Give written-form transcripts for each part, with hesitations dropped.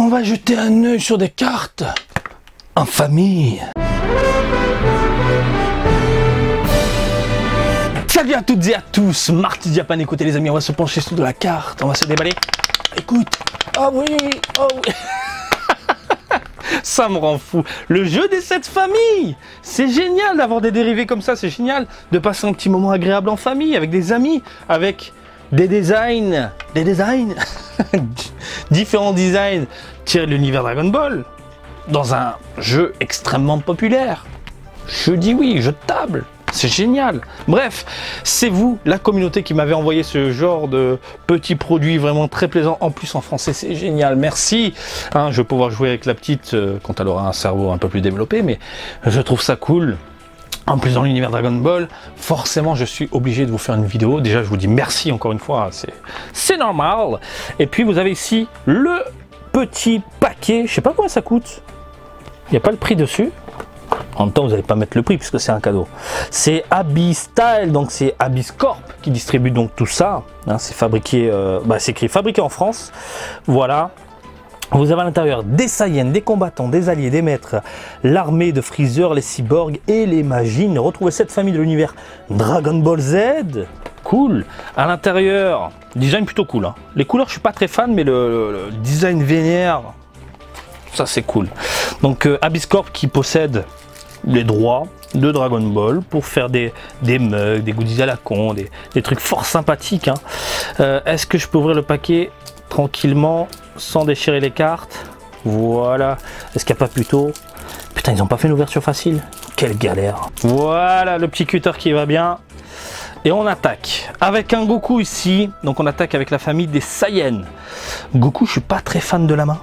on va jeter un œil sur des cartes en famille. Salut à toutes et à tous, Marty Japan, écoutez les amis, on va se pencher sur de la carte, on va se déballer. Écoute, oh oui, oh oui. Ça me rend fou. Le jeu des 7 familles. C'est génial d'avoir des dérivés comme ça, c'est génial de passer un petit moment agréable en famille, avec des amis, avec des designs, différents designs tirés de l'univers Dragon Ball, dans un jeu extrêmement populaire. Je dis oui, jeu de table. C'est génial. Bref, c'est vous, la communauté, qui m'avez envoyé ce genre de petits produits vraiment très plaisants. En plus en français, c'est génial. Merci. Hein, je vais pouvoir jouer avec la petite quand elle aura un cerveau un peu plus développé, mais je trouve ça cool. En plus, dans l'univers Dragon Ball, forcément, je suis obligé de vous faire une vidéo. Déjà, je vous dis merci encore une fois. C'est normal. Et puis, vous avez ici le petit paquet. Je sais pas combien ça coûte. Il n'y a pas le prix dessus. En même temps, vous n'allez pas mettre le prix puisque c'est un cadeau. C'est Abyss Style, donc c'est Abyss Corp qui distribue donc tout ça. Hein, c'est fabriqué, c'est écrit fabriqué en France. Voilà. Vous avez à l'intérieur des Saiyans, des combattants, des alliés, des maîtres, l'armée de Freezer, les cyborgs et les Majin. Retrouvez cette famille de l'univers Dragon Ball Z. Cool. À l'intérieur, design plutôt cool. Hein. Les couleurs, je suis pas très fan, mais le design vénère, ça c'est cool. Donc Abyss Corp qui possède les droits de Dragon Ball pour faire des mugs, des goodies à la con, des trucs fort sympathiques. Hein. Est-ce que je peux ouvrir le paquet tranquillement sans déchirer les cartes? Voilà. Est-ce qu'il n'y a pas plutôt... Putain, ils n'ont pas fait une ouverture facile. Quelle galère. Voilà le petit cutter qui va bien. Et on attaque avec un Goku ici. Donc on attaque avec la famille des Saiyans. Goku, je suis pas très fan de la main.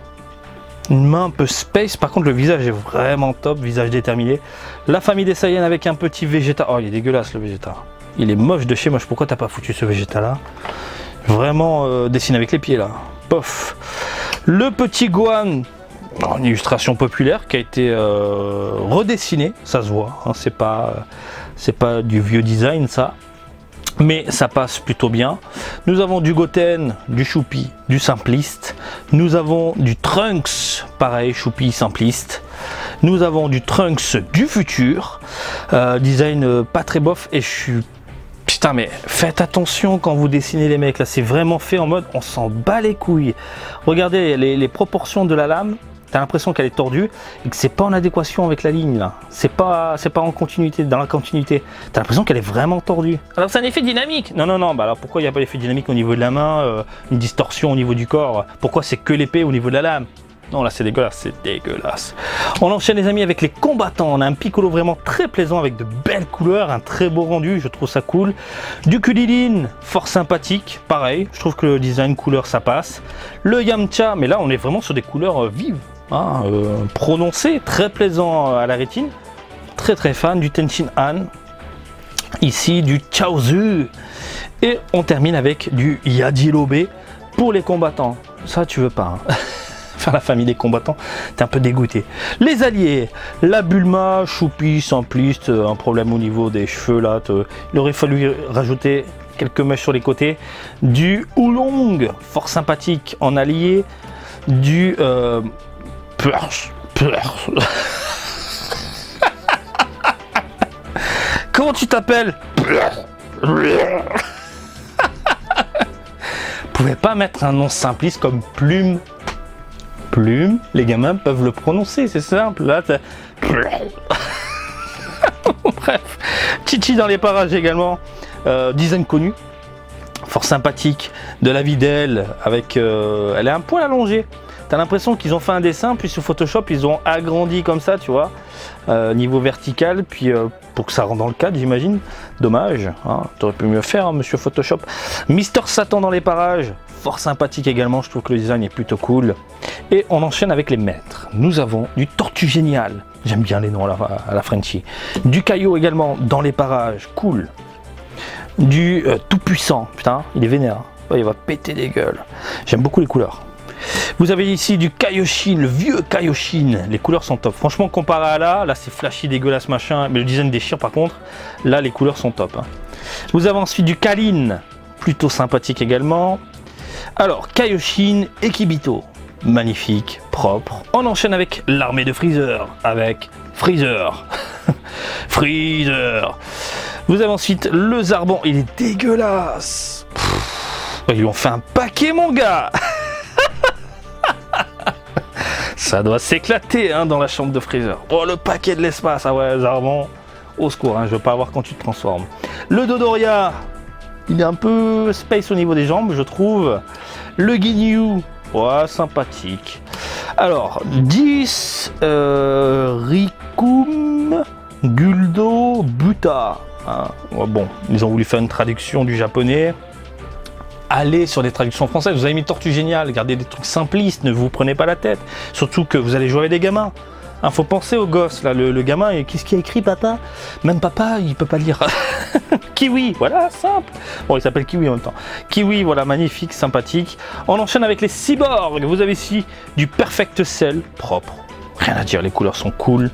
Une main un peu space, par contre le visage est vraiment top, visage déterminé. La famille des Saiyans avec un petit Vegeta. Oh, il est dégueulasse le Vegeta. Il est moche de chez moche. Pourquoi t'as pas foutu ce Vegeta là? Vraiment dessiné avec les pieds là. Pof. Le petit Gohan, une illustration populaire qui a été redessinée, ça se voit. Hein, c'est pas du vieux design ça. Mais ça passe plutôt bien. Nous avons du Goten, du Choupi, du Simpliste. Nous avons du Trunks, pareil, Choupi, Simpliste. Nous avons du Trunks du futur. Design pas très bof et je suis... Putain mais faites attention quand vous dessinez les mecs là. C'est vraiment fait en mode on s'en bat les couilles. Regardez les proportions de la lame. T'as l'impression qu'elle est tordue et que c'est pas en adéquation avec la ligne là. C'est pas en continuité, dans la continuité. T'as l'impression qu'elle est vraiment tordue. Alors c'est un effet dynamique. Non, bah alors pourquoi il n'y a pas d'effet dynamique au niveau de la main, une distorsion au niveau du corps? Pourquoi c'est que l'épée au niveau de la lame? Non là c'est dégueulasse, c'est dégueulasse. On enchaîne les amis avec les combattants. On a un Piccolo vraiment très plaisant avec de belles couleurs, un très beau rendu, je trouve ça cool. Du Kulilin, fort sympathique, pareil, je trouve que le design couleur ça passe. Le Yamcha, mais là on est vraiment sur des couleurs vives. Hein, prononcé, très plaisant à la rétine, très fan du Tenshin Han, ici du Chaozu, et on termine avec du Yajirobe pour les combattants. Ça tu veux pas hein. Faire la famille des combattants, t'es un peu dégoûté. Les alliés, la Bulma, Choupi, Simpliste, un problème au niveau des cheveux là, il aurait fallu rajouter quelques mèches sur les côtés, du Oolong, fort sympathique en allié, du Comment tu t'appelles? Pouvez pas mettre un nom simpliste comme Plume. Plume, les gamins peuvent le prononcer, c'est simple. Là, bref, Chichi dans les parages également. Design connu, fort sympathique, de la vie d'elle, avec elle est un poil allongée. T'as l'impression qu'ils ont fait un dessin, puis sur Photoshop, ils ont agrandi comme ça, tu vois, niveau vertical, puis pour que ça rentre dans le cadre, j'imagine. Dommage, hein, t'aurais pu mieux faire, hein, monsieur Photoshop. Mister Satan dans les parages, fort sympathique également, je trouve que le design est plutôt cool. Et on enchaîne avec les maîtres. Nous avons du Tortue Génial, j'aime bien les noms à la Frenchie. Du Caillot également dans les parages, cool. Du Tout Puissant, putain, il est vénère, hein. Il va péter des gueules. J'aime beaucoup les couleurs. Vous avez ici du Kaioshin, le vieux Kaioshin. Les couleurs sont top. Franchement, comparé à là c'est flashy, dégueulasse, machin. Mais le design déchire par contre. Là, les couleurs sont top. Hein. Vous avez ensuite du Kalin, plutôt sympathique également. Alors, Kaioshin et Kibito. magnifique, propre. On enchaîne avec l'armée de Freezer, avec Freezer. Freezer. Vous avez ensuite le Zarbon, il est dégueulasse. Ils lui ont fait un paquet, mon gars. Ça doit s'éclater hein, dans la chambre de Freezer. Oh, le paquet de l'espace. Ah ouais, Zarbon, au secours, hein, je veux pas voir quand tu te transformes. Le Dodoria, il est un peu space au niveau des jambes, je trouve. Le Ginyu, ouais, sympathique. Alors, 10, Rikum, Guldo, Buta. Hein. Bon, ils ont voulu faire une traduction du japonais. Allez sur des traductions françaises, vous avez mis Tortue Géniale, gardez des trucs simplistes, ne vous prenez pas la tête. Surtout que vous allez jouer avec des gamins. Hein, faut penser aux gosses, là, le gamin, qu'est-ce qu'il a écrit, papa? Même papa, il peut pas lire. Kiwi, voilà, simple. Bon, il s'appelle Kiwi en même temps. Kiwi, voilà, magnifique, sympathique. On enchaîne avec les cyborgs. Vous avez ici du Perfect Cell, propre. Rien à dire, les couleurs sont cool.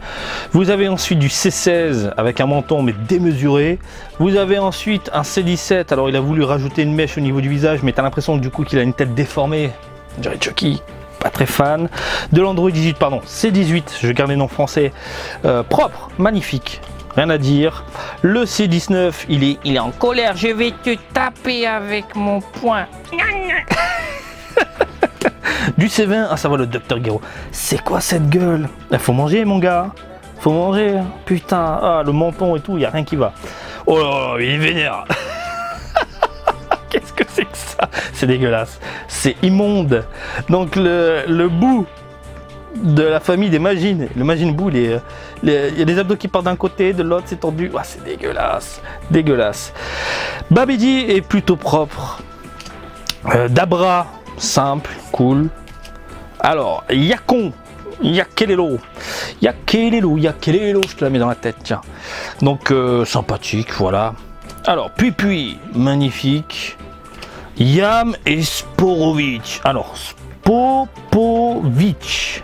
Vous avez ensuite du C16 avec un menton mais démesuré. Vous avez ensuite un C17. Alors il a voulu rajouter une mèche au niveau du visage, mais t'as l'impression du coup qu'il a une tête déformée. On dirait Chucky. Pas très fan. De l'Android 18, pardon, C18, je garde les noms français. Propre, magnifique. Rien à dire. Le C19, il est en colère. Je vais te taper avec mon poing. Du C20, ah ça va le Dr Gero. C'est quoi cette gueule? Il faut manger mon gars. Faut manger. Putain, ah, le menton et tout, il n'y a rien qui va. Oh là là, il est vénère. Qu'est-ce que c'est que ça? C'est dégueulasse. C'est immonde. Donc le bout de la famille des Majin, le Majin Buu, il y a des abdos qui partent d'un côté, de l'autre c'est tendu. Ah, c'est dégueulasse. Dégueulasse. Babidi est plutôt propre. Dabra, simple, cool. Alors, Yakon, Yakelelo, je te la mets dans la tête, tiens. Donc, sympathique, voilà. Alors, Pui, magnifique. Yam et Sporovitch. Alors, Spopovitch.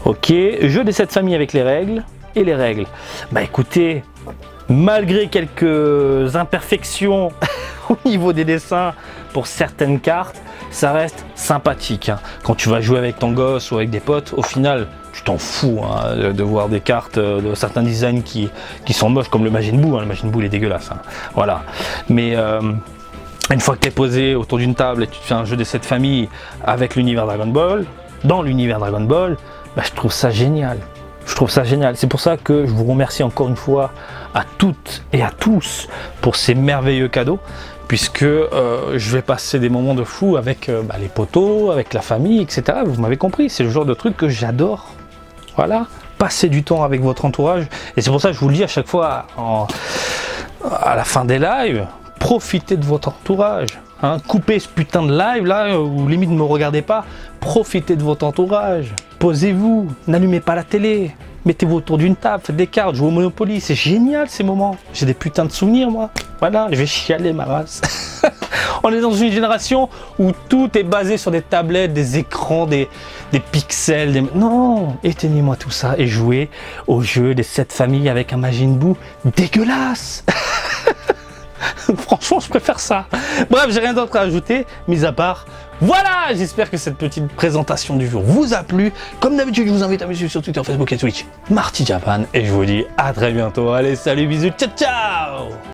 Ok, jeu de cette famille avec les règles. Et les règles. Bah écoutez, malgré quelques imperfections au niveau des dessins pour certaines cartes, ça reste sympathique. Hein. Quand tu vas jouer avec ton gosse ou avec des potes, au final, tu t'en fous hein, de voir des cartes de certains designs qui sont moches, comme le Majin Buu. Hein. Le Majin Buu, il est dégueulasse. Hein. Voilà. Mais une fois que tu es posé autour d'une table et tu te fais un jeu de cette famille avec l'univers Dragon Ball, dans l'univers Dragon Ball, bah, je trouve ça génial. Je trouve ça génial. C'est pour ça que je vous remercie encore une fois à toutes et à tous pour ces merveilleux cadeaux. Puisque je vais passer des moments de fou avec les potos, avec la famille, etc. Vous m'avez compris, c'est le genre de truc que j'adore. Voilà, passer du temps avec votre entourage. Et c'est pour ça que je vous le dis à chaque fois à la fin des lives, profitez de votre entourage. Hein. Coupez ce putain de live là, où limite ne me regardez pas. Profitez de votre entourage. Posez-vous, n'allumez pas la télé. Mettez-vous autour d'une table, faites des cartes, jouez au Monopoly, c'est génial ces moments. J'ai des putains de souvenirs moi. Voilà, je vais chialer ma race. On est dans une génération où tout est basé sur des tablettes, des écrans, des pixels. Non, éteignez-moi tout ça et jouez au jeu des 7 familles avec un Majin Buu dégueulasse. Franchement, je préfère ça. Bref, j'ai rien d'autre à ajouter, mis à part... Voilà, j'espère que cette petite présentation du jour vous a plu. Comme d'habitude, je vous invite à me suivre sur Twitter, Facebook et Twitch, Marty Japan. Et je vous dis à très bientôt. Allez, salut, bisous, ciao, ciao!